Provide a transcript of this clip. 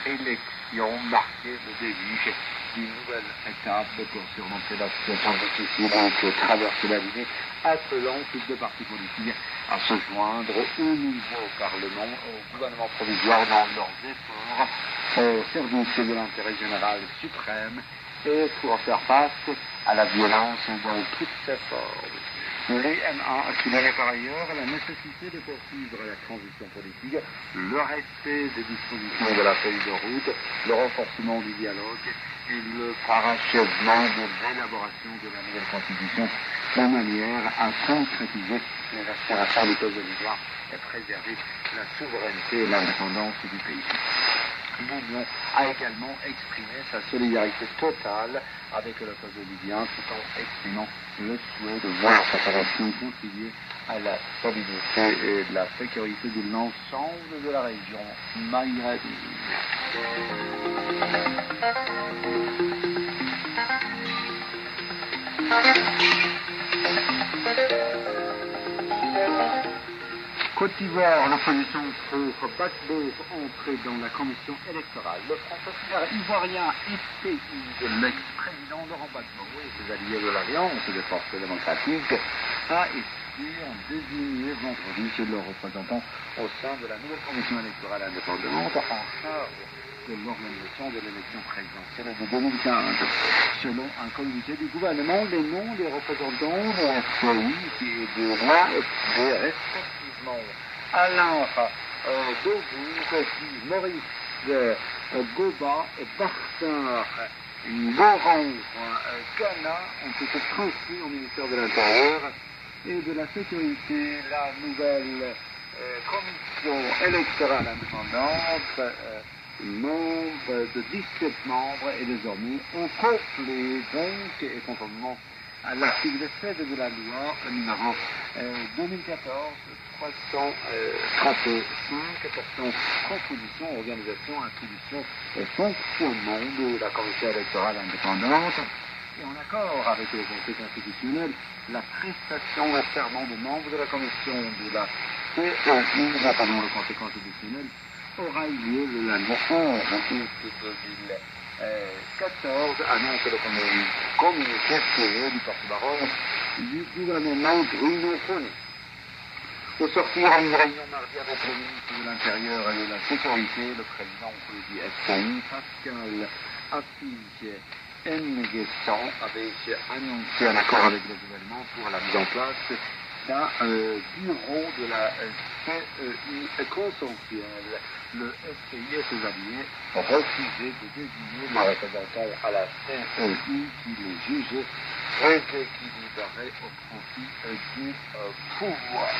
élection marquait le début d'une nouvelle étape pour surmonter la situation difficile que traverse la Guinée, appelant toutes les partis politiques à se joindre au nouveau Parlement, au gouvernement provisoire dans leurs efforts au service de l'intérêt général suprême et pour faire face à la violence dans toutes ses formes. L'ENA a souligné par ailleurs la nécessité de poursuivre la transition politique, le respect des dispositions de la feuille de route, le renforcement du dialogue et le parachèvement de l'élaboration de la nouvelle constitution de manière à concrétiser les aspirations du peuple bolivien et préserver la souveraineté et l'indépendance du pays. L'Union a également exprimé sa solidarité totale avec le peuple bolivien tout en exprimant le souhait de voir sa population contribuer à la stabilité et la sécurité de l'ensemble de la région maghrébine. Côte d'Ivoire, l'opposition pour Gbagbo entrer dans la commission électorale. Le Front populaire ivoirien et pays de l'ex-président Laurent Gbagbo et ses alliés de l'Alliance des forces démocratiques a été désigné vendredi chez leurs représentants au sein de la nouvelle commission électorale indépendante en charge de l'organisation de l'élection présidentielle de 2015. Selon un communiqué du gouvernement, les noms des représentants de FPI et de l'AFD respectivement Alain Dogour, Maurice Goba et Bartin Laurent Cana ont été transmis au ministère de l'Intérieur et de la Sécurité. La nouvelle commission électorale indépendante nombre de 17 membres est désormais au complet, donc, et conformément à l'article 7 de la loi numéro 2014-335 portant composition, organisation, attribution et fonctionnement de la commission électorale indépendante, et en accord avec le Conseil constitutionnel, la prestation d'un serment des membres de la commission de la CEI, notamment le Conseil constitutionnel, aura eu lieu le lundi 11 août 2014, annonce le communiqué tiré du porte-parole du gouvernement Bruno Fonet. Au sortir à une réunion mardi avec le ministre de l'Intérieur et de la Sécurité, le président du FPI, Pascal Affiche Nguessan, avait annoncé un accord avec le gouvernement pour la mise en place d'un bureau de la CEI consensuel. Le FPI et ses alliés ont refusé de désigner les représentants à la CEI qui les jugeait très équilibrés au profit du pouvoir.